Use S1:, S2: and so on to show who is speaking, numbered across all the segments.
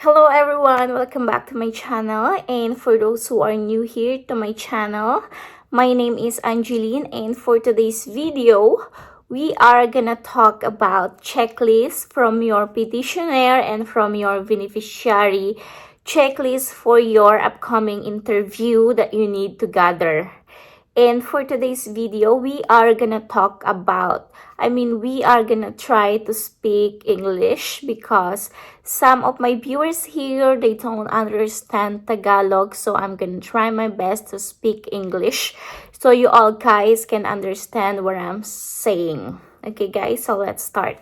S1: Hello everyone, welcome back to my channel. And for those who are new here to my channel, my name is Angeline, and for today's video, we are gonna talk about checklists from your petitioner and from your beneficiary, checklist for your upcoming interview that you need to gather. And for today's video, we are gonna try to speak English because some of my viewers here, they don't understand Tagalog. So I'm gonna try my best to speak English so you all guys can understand what I'm saying. Okay guys, so let's start.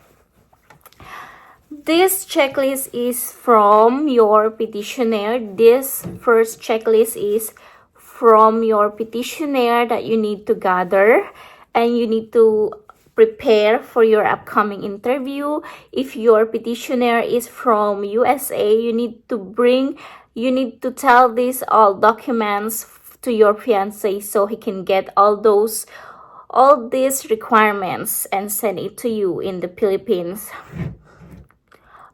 S1: This checklist is from your petitioner. This first checklist is from your petitioner that you need to gather, and you need to prepare for your upcoming interview. If your petitioner is from USA, you need to tell these all documents to your fiance so he can get all these requirements and send it to you in the Philippines.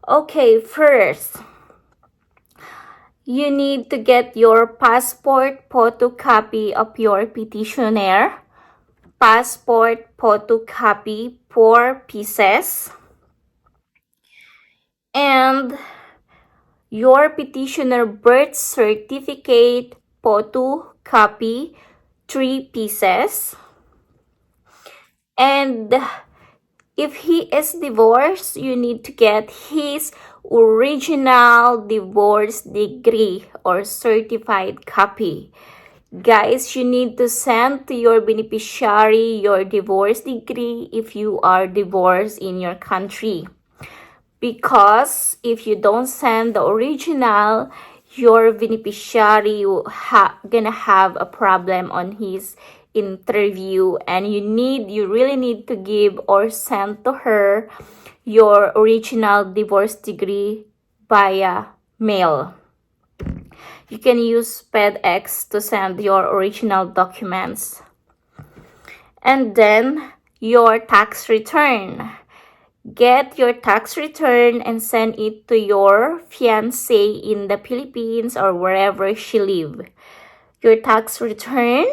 S1: Okay, first, you need to get your passport photocopy of your petitioner. Passport photocopy, 4 pieces. And your petitioner birth certificate photocopy, 3 pieces. And if he is divorced, you need to get his original divorce decree or certified copy. Guys, you need to send to your beneficiary your divorce decree if you are divorced in your country. Because if you don't send the original, your beneficiary gonna have a problem on his interview, and you really need to give or send to her your original divorce decree via mail. You can use FedEx to send your original documents. And then your tax return. Get your tax return and send it to your fiancé in the Philippines or wherever she lives. Your tax return,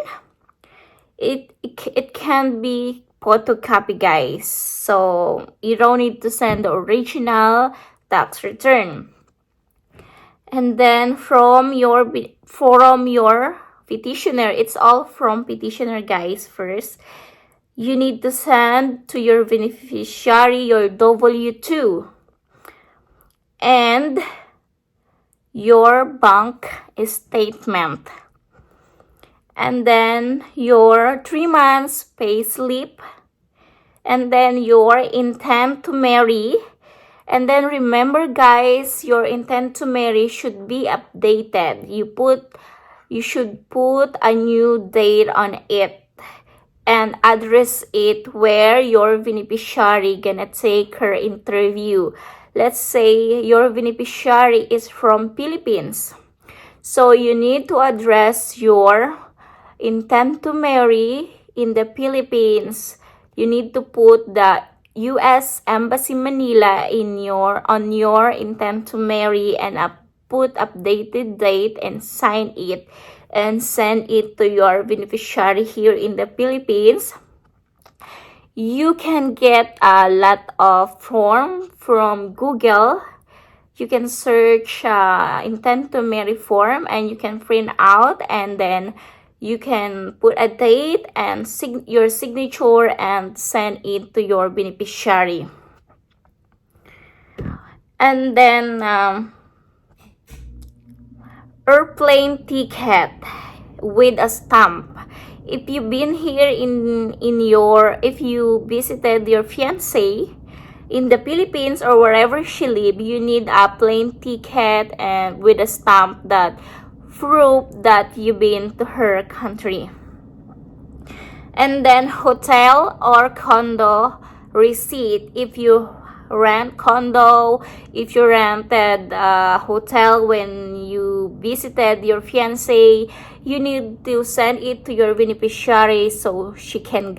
S1: it can be photocopy, guys. So you don't need to send the original tax return. And then from your petitioner, it's all from petitioner, guys. First, you need to send to your beneficiary your W-2 and your bank statement, and then your 3 months pay slip, and then your intent to marry. And then remember, guys, your intent to marry should be updated. You should put a new date on it and address it where your beneficiary gonna take her interview. Let's say your beneficiary is from Philippines. So you need to address your intent to marry in the Philippines. You need to put the U.S. Embassy Manila on your intent to marry, and put updated date and sign it and send it to your beneficiary here in the Philippines. You can get a lot of form from Google. You can search intent to marry form, and you can print out, and then you can put a date and your signature and send it to your beneficiary. And then airplane ticket with a stamp. If you've been here if you visited your fiancé in the Philippines or wherever she lives, you need a plane ticket and with a stamp that proof that you've been to her country. And then hotel or condo receipt. If you rent condo, if you rented a hotel when you visited your fiancé, you need to send it to your beneficiary so she can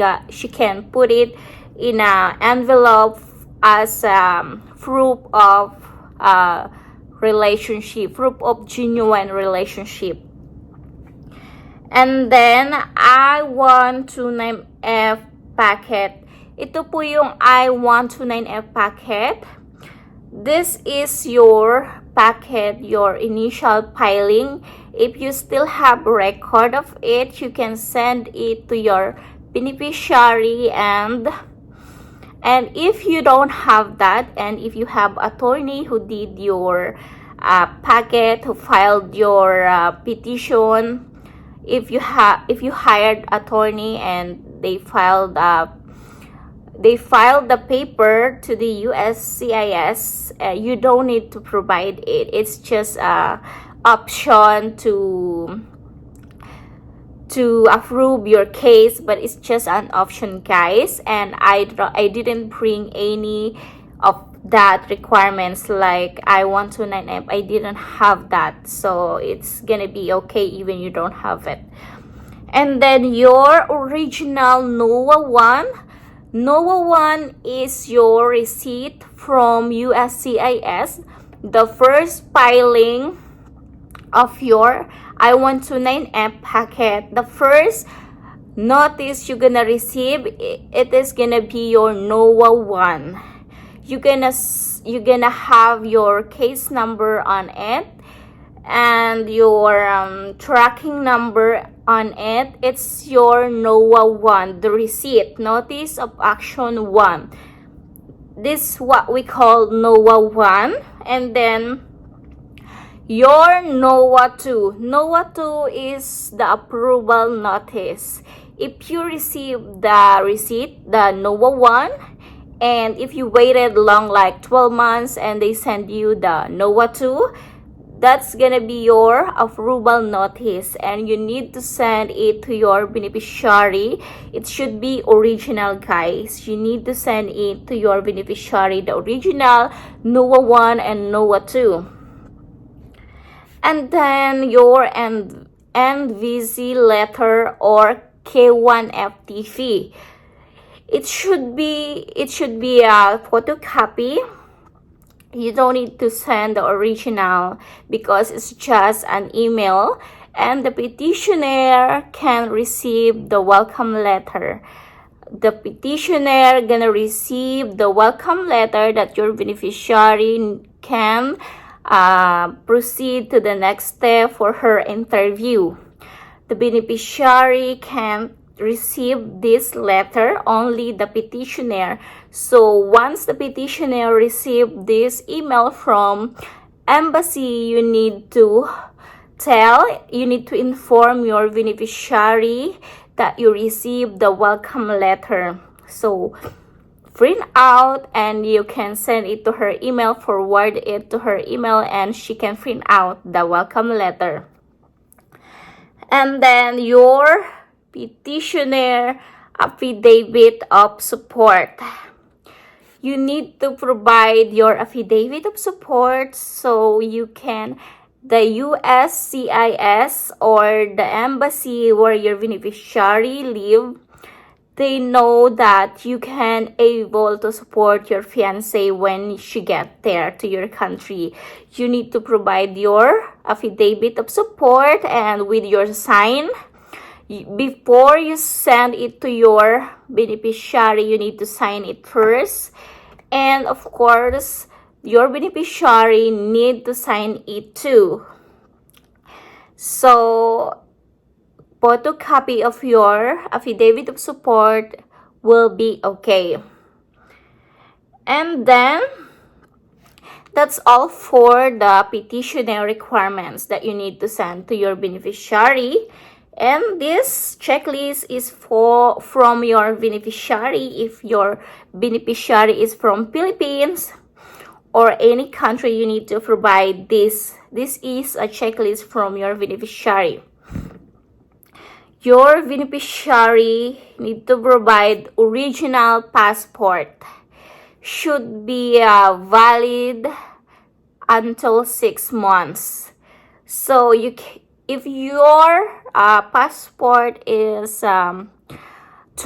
S1: put it in an envelope as proof of relationship, proof of genuine relationship. And then, I-129F packet. Ito po yung I-129F packet. This is your packet, your initial filing. If you still have record of it, you can send it to your beneficiary, and if you don't have that, and if you have attorney who did your packet, who filed your petition, if you hired attorney and they filed the paper to the USCIS, you don't need to provide it. It's just a option to approve your case, but it's just an option, guys. And I didn't bring any of that requirements like I-129F. I didn't have that, so it's gonna be okay even you don't have it. And then your original NOAA 1 is your receipt from USCIS, the first filing of your I-129F packet. The first notice you're gonna receive, it is gonna be your NOAA 1. You're gonna have your case number on it and your tracking number on it. It's your NOAA 1, the receipt, notice of action 1. This is what we call NOAA 1. And then your NOAA 2. NOAA 2 is the approval notice. If you receive the receipt, the NOAA 1, and if you waited long, like 12 months, and they send you the NOAA 2, that's gonna be your approval notice, and you need to send it to your beneficiary. It should be original, guys. You need to send it to your beneficiary, the original NOAA 1 and NOAA 2. And then your NVC letter or K1FTV. It should be a photocopy. You don't need to send the original because it's just an email, and the petitioner can receive the welcome letter. The petitioner gonna receive the welcome letter that your beneficiary can proceed to the next step for her interview. The beneficiary can receive this letter, only the petitioner. So once the petitioner receive this email from embassy, you need to inform your beneficiary that you received the welcome letter. So print out, and you can send it to her email, forward it to her email, and she can print out the welcome letter. And then your petitioner affidavit of support. You need to provide your affidavit of support so you can, the USCIS or the embassy where your beneficiary live, they know that you can able to support your fiancé when she get there to your country. You need to provide your affidavit of support, and with your sign. Before you send it to your beneficiary, you need to sign it first. And of course, your beneficiary need to sign it too. So, photocopy of your affidavit of support will be okay. And then, that's all for the petitioner requirements that you need to send to your beneficiary. And this checklist is from your beneficiary. If your beneficiary is from Philippines or any country, you need to provide this. This is a checklist from your beneficiary. Your beneficiary need to provide original passport. Should be valid until 6 months. So if your passport is 2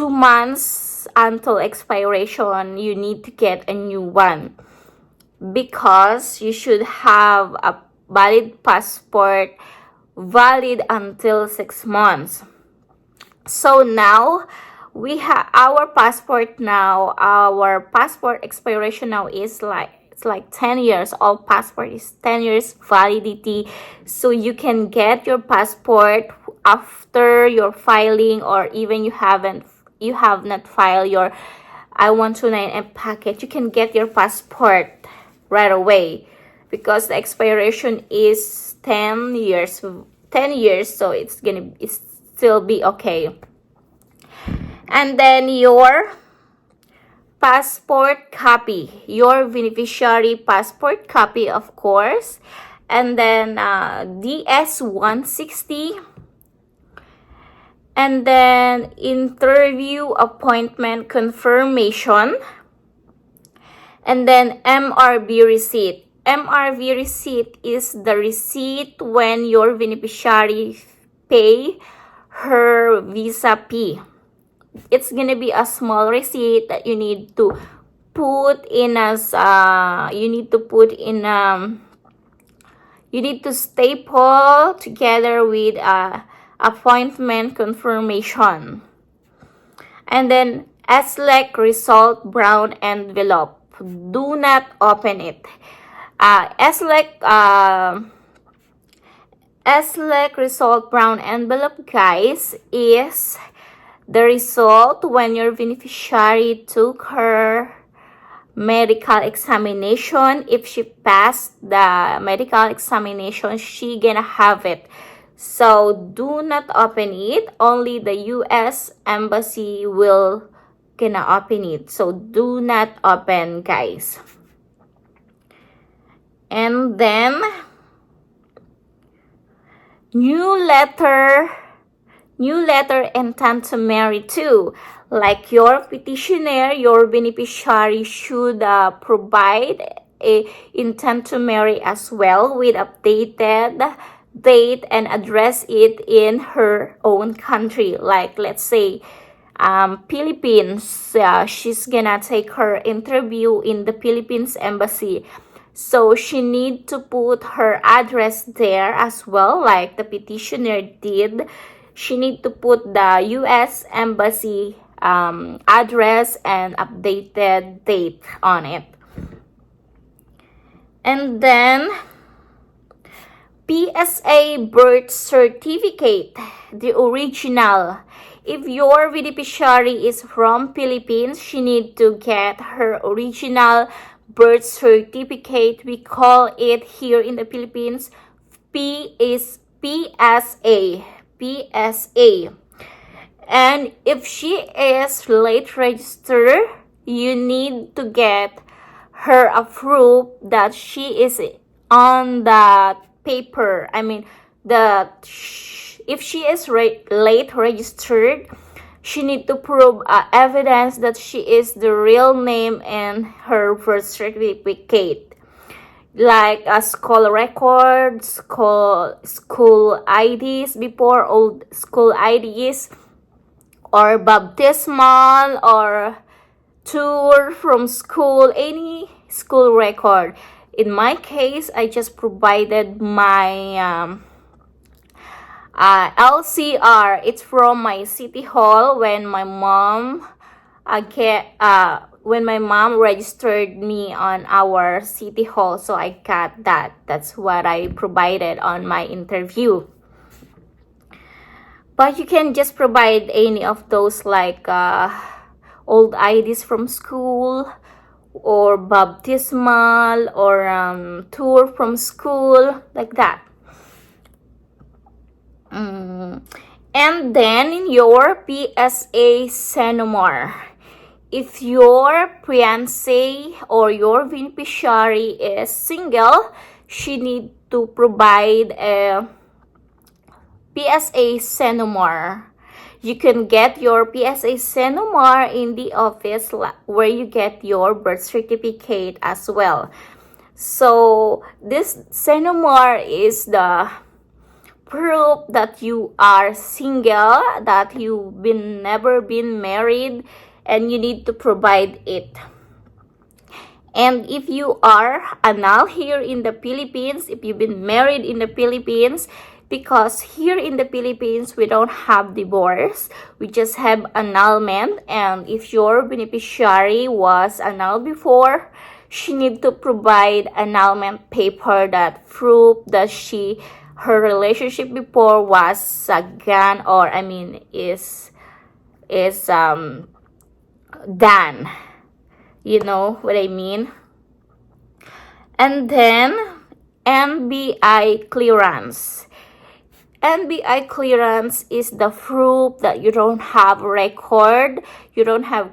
S1: months until expiration, you need to get a new one. because you should have a valid passport valid until 6 months. So now we have our passport now. Our passport expiration now is it's like 10 years. All passport is 10 years validity. So you can get your passport after your filing, or even you have not filed your I-129M packet. You can get your passport right away because the expiration is 10 years. So it's still be okay. And then your passport copy, your beneficiary passport copy, of course, and then DS-160, and then interview appointment confirmation, and then MRB receipt. MRB receipt is the receipt when your beneficiary pay her visa fee. It's gonna be a small receipt that you need to put in you need to staple together with appointment confirmation. And then SLEC result brown envelope. Do not open it. SLEC result brown envelope, guys, is the result when your beneficiary took her medical examination. If she passed the medical examination, she gonna have it. So do not open it. Only the US Embassy will gonna open it. So do not open, guys. And then new letter intent to marry too. Like your petitioner, your beneficiary should provide a intent to marry as well with updated date and address it in her own country. Like let's say Philippines, she's gonna take her interview in the Philippines embassy. So she need to put her address there as well, like the petitioner did. She need to put the US Embassy address and updated date on it. And then PSA birth certificate, the original. If your beneficiary is from Philippines, she need to get her original birth certificate. We call it here in the Philippines PSA. And if she is late registered, you need to get her approved that she is on the paper. I mean, if she is late registered, she need to prove evidence that she is the real name and her birth certificate. Like school records, school IDs before, old school IDs, or baptismal, or tour from school, any school record. In my case, I just provided my LCR. It's from my city hall when my mom registered me on our city hall, so I got that. That's what I provided on my interview. But you can just provide any of those, like old IDs from school, or baptismal, or tour from school, like that. And then in your PSA Senomar, if your fiancé or your beneficiary is single, she need to provide a PSA Senomar. You can get your PSA Senomar in the office where you get your birth certificate as well. So this Senomar is the proof that you are single, that you've never been married, and you need to provide it. And if you are annul here in the Philippines, if you've been married in the Philippines, because here in the Philippines, we don't have divorce, we just have annulment. And if your beneficiary was annulled before, she need to provide annulment paper that prove that her relationship before was gone, or is done. You know what I mean? And then NBI clearance. NBI clearance is the proof that you don't have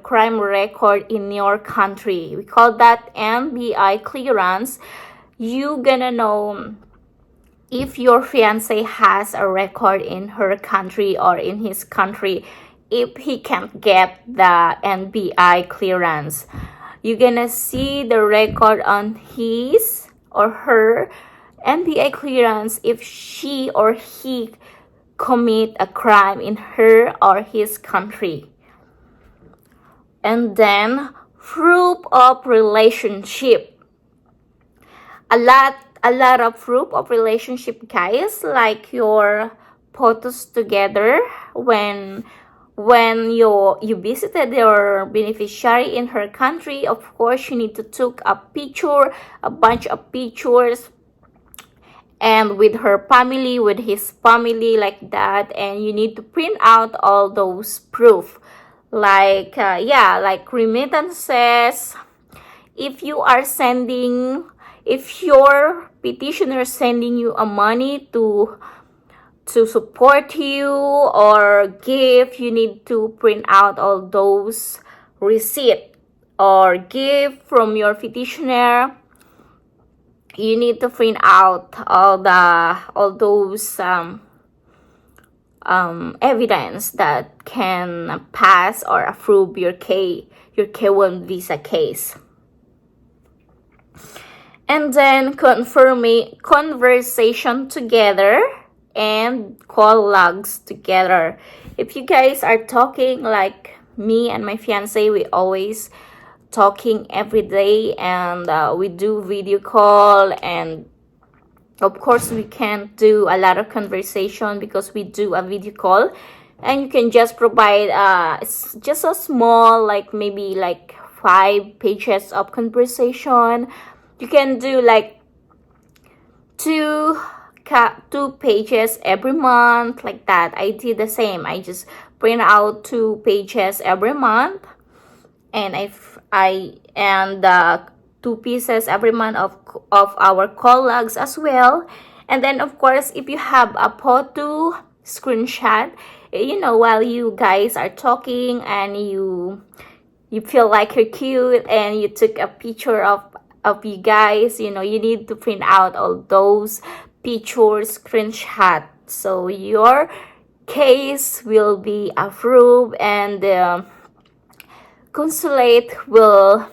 S1: crime record in your country. We call that NBI clearance. You gonna know if your fiancé has a record in her country or in his country, if he can't get the NBI clearance. You're gonna see the record on his or her NBI clearance if she or he commit a crime in her or his country. And then proof of relationship. A lot of proof of relationship, guys, like your photos together when you visited your beneficiary in her country. Of course, you need to take a bunch of pictures, and with her family, with his family, like that. And you need to print out all those proof, like remittances. If your petitioner sending you a money to support you or give, you need to print out all those receipt or gift from your petitioner. You need to print out all those evidence that can pass or approve your K1 visa case. And then conversation together and call logs together. If you guys are talking, like me and my fiance, we always talking every day, and we do video call, and of course we can't do a lot of conversation because we do a video call. And you can just provide just a small, like maybe like 5 pages of conversation. You can do like two pages every month, like that. I did the same. I just print out 2 pages every month, and 2 pieces every month of our call logs as well. And then of course, if you have a photo screenshot, while you guys are talking and you feel like you're cute and you took a picture of you guys, you need to print out all those pictures screenshot, so your case will be approved, and the consulate will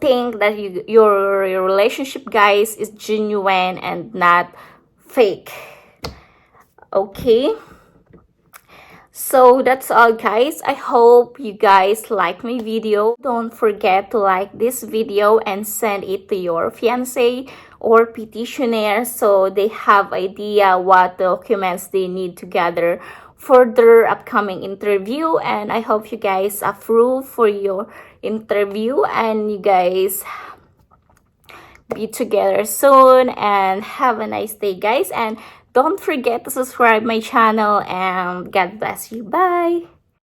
S1: think that your relationship, guys, is genuine and not fake. Okay, so that's all, guys. I hope you guys like my video. Don't forget to like this video and send it to your fiancé or petitioner, so they have idea what documents they need to gather for their upcoming interview. And I hope you guys approve for your interview, and you guys be together soon. And have a nice day, guys, and don't forget to subscribe my channel, and God bless you. Bye.